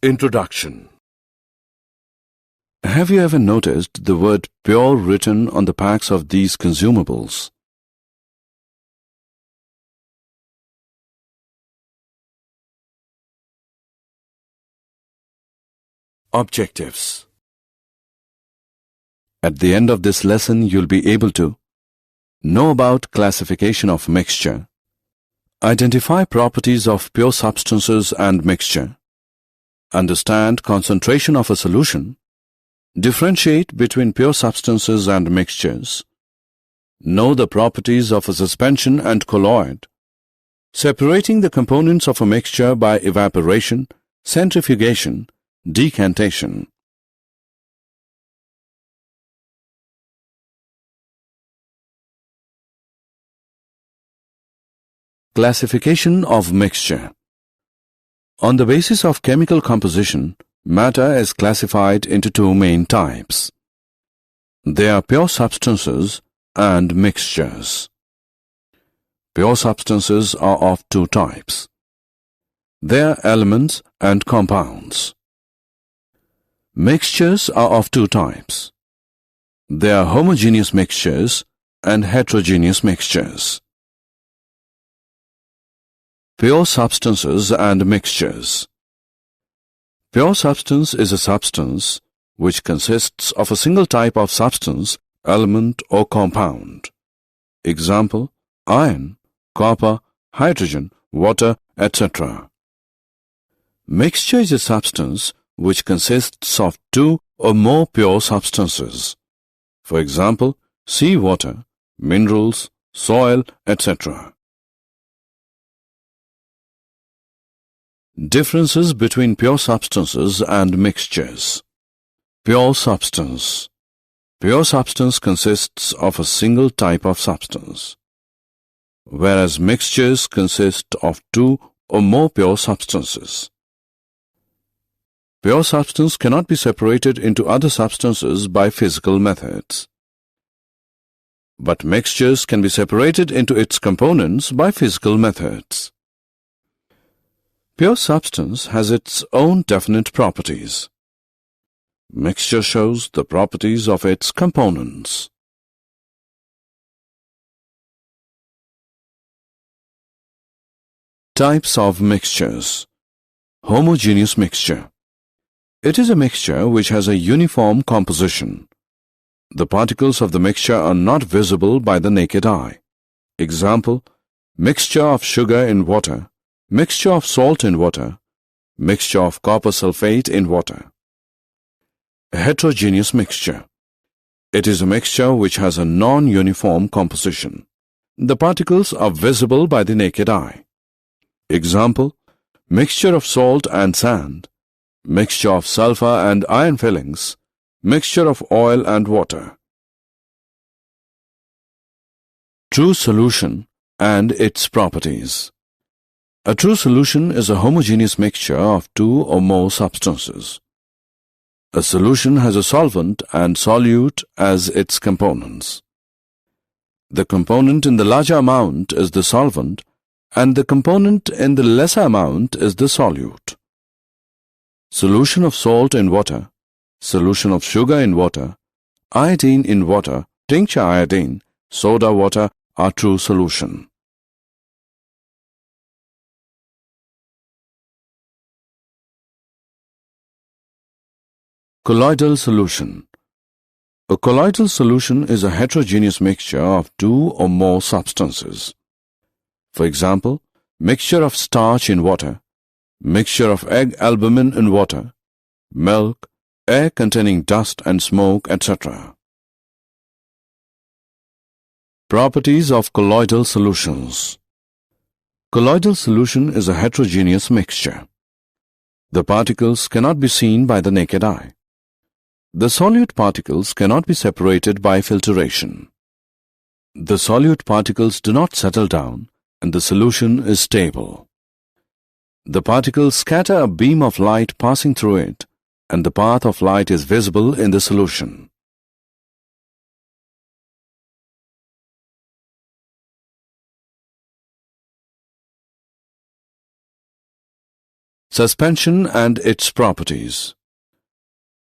Introduction. Have you ever noticed the word pure written on the packs of these consumables? Objectives. At the end of this lesson, you'll be able to know about classification of mixture, identify properties of pure substances and mixture, understand concentration of a solution, differentiate between pure substances and mixtures, know the properties of a suspension and colloid, separating the components of a mixture by evaporation, centrifugation, decantation. Classification of mixture. On the basis of chemical composition, matter is classified into two main types. They are pure substances and mixtures. Pure substances are of two types. They are elements and compounds. Mixtures are of two types. They are homogeneous mixtures and heterogeneous mixtures. Pure substances and mixtures. Pure substance is a substance which consists of a single type of substance, element or compound. Example, iron, copper, hydrogen, water, etc. Mixture is a substance which consists of two or more pure substances. For example, seawater, minerals, soil, etc. Differences between pure substances and mixtures. Pure substance. Pure substance consists of a single type of substance, whereas mixtures consist of two or more pure substances. Pure substance cannot be separated into other substances by physical methods, but mixtures can be separated into its components by physical methods. Pure substance has its own definite properties. Mixture shows the properties of its components. Types of mixtures. Homogeneous mixture. It is a mixture which has a uniform composition. The particles of the mixture are not visible by the naked eye. Example, mixture of sugar in water, mixture of salt in water, mixture of copper sulfate in water. Heterogeneous mixture. It is a mixture which has a non-uniform composition. The particles are visible by the naked eye. Example, mixture of salt and sand, mixture of sulfur and iron fillings, mixture of oil and water. True solution and its properties. A true solution is a homogeneous mixture of two or more substances. A solution has a solvent and solute as its components. The component in the larger amount is the solvent, and the component in the lesser amount is the solute. Solution of salt in water, solution of sugar in water, iodine in water, tincture iodine, soda water are true solution. Colloidal solution. A colloidal solution is a heterogeneous mixture of two or more substances. For example, mixture of starch in water, mixture of egg albumin in water, milk, air containing dust and smoke, etc. Properties of colloidal solutions. Colloidal solution is a heterogeneous mixture. The particles cannot be seen by the naked eye. The solute particles cannot be separated by filtration. The solute particles do not settle down, and the solution is stable. The particles scatter a beam of light passing through it, and the path of light is visible in the solution. Suspension and its properties.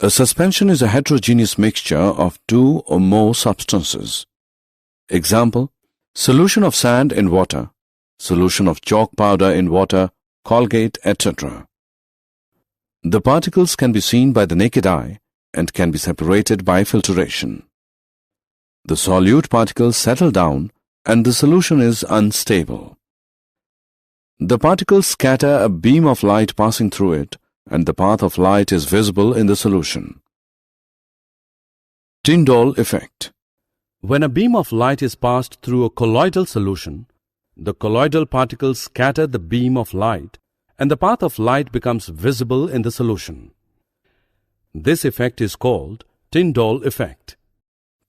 A suspension is a heterogeneous mixture of two or more substances. Example: solution of sand in water, solution of chalk powder in water, Colgate, etc. The particles can be seen by the naked eye and can be separated by filtration. The solute particles settle down and the solution is unstable. The particles scatter a beam of light passing through it, and the path of light is visible in the solution. Tyndall effect. When a beam of light is passed through a colloidal solution, the colloidal particles scatter the beam of light and the path of light becomes visible in the solution. This effect is called Tyndall effect.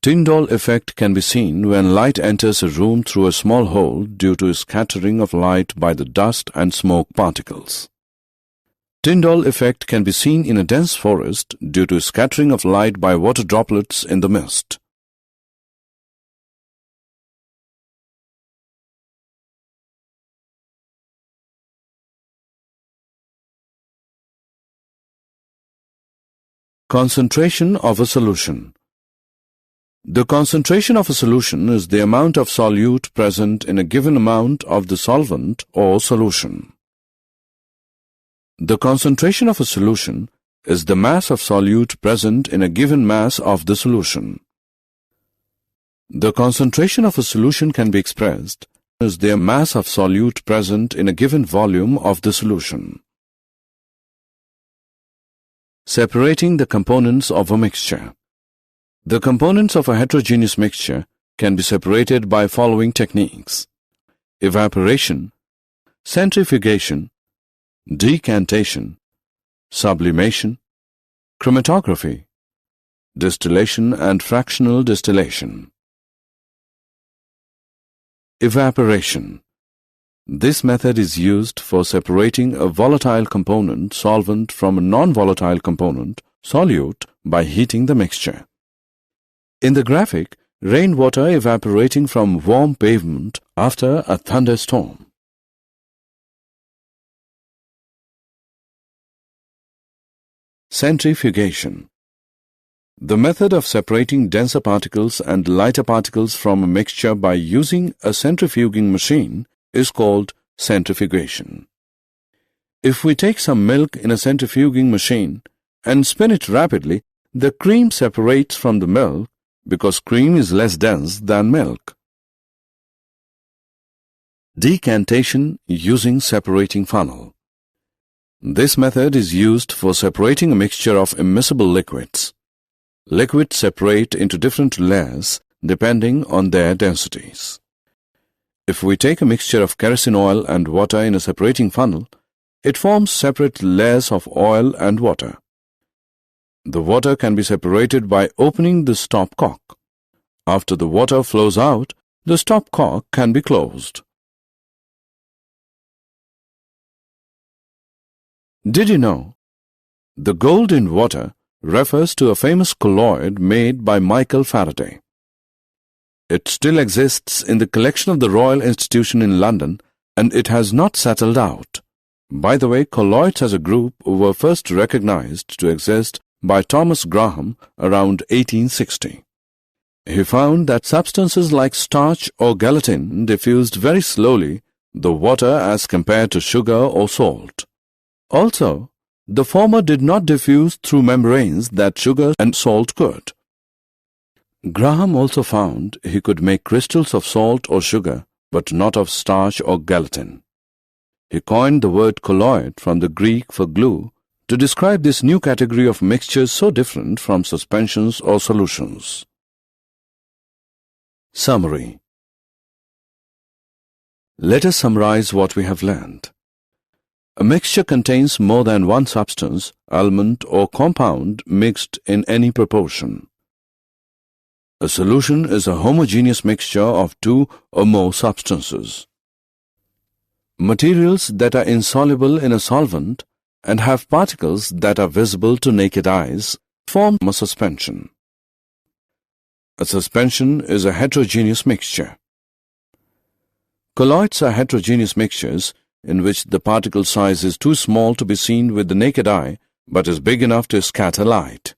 Tyndall effect can be seen when light enters a room through a small hole due to scattering of light by the dust and smoke particles. Tyndall effect can be seen in a dense forest due to scattering of light by water droplets in the mist. Concentration of a solution. The concentration of a solution is the amount of solute present in a given amount of the solvent or solution. The concentration of a solution is the mass of solute present in a given mass of the solution. The concentration of a solution can be expressed as the mass of solute present in a given volume of the solution. Separating the components of a mixture. The components of a heterogeneous mixture can be separated by following techniques: evaporation, centrifugation, decantation, sublimation, chromatography, distillation and fractional distillation. Evaporation. This method is used for separating a volatile component solvent from a non-volatile component solute by heating the mixture. In the graphic, rainwater evaporating from warm pavement after a thunderstorm. Centrifugation. The method of separating denser particles and lighter particles from a mixture by using a centrifuging machine is called centrifugation. If we take some milk in a centrifuging machine and spin it rapidly, the cream separates from the milk because cream is less dense than milk. Decantation using separating funnel. This method is used for separating a mixture of immiscible liquids. Liquids separate into different layers depending on their densities. If we take a mixture of kerosene oil and water in a separating funnel, it forms separate layers of oil and water. The water can be separated by opening the stopcock. After the water flows out, the stopcock can be closed. Did you know? The gold in water refers to a famous colloid made by Michael Faraday. It still exists in the collection of the Royal Institution in London, and it has not settled out. By the way, colloids as a group were first recognized to exist by Thomas Graham around 1860. He found that substances like starch or gelatin diffused very slowly the water as compared to sugar or salt. Also, the former did not diffuse through membranes that sugar and salt could. Graham also found he could make crystals of salt or sugar, but not of starch or gelatin. He coined the word colloid from the Greek for glue to describe this new category of mixtures so different from suspensions or solutions. Summary. Let us summarize what we have learned. A mixture contains more than one substance, element or compound mixed in any proportion. A solution is a homogeneous mixture of two or more substances. Materials that are insoluble in a solvent and have particles that are visible to naked eyes form a suspension. A suspension is a heterogeneous mixture. Colloids are heterogeneous mixtures in which the particle size is too small to be seen with the naked eye but is big enough to scatter light.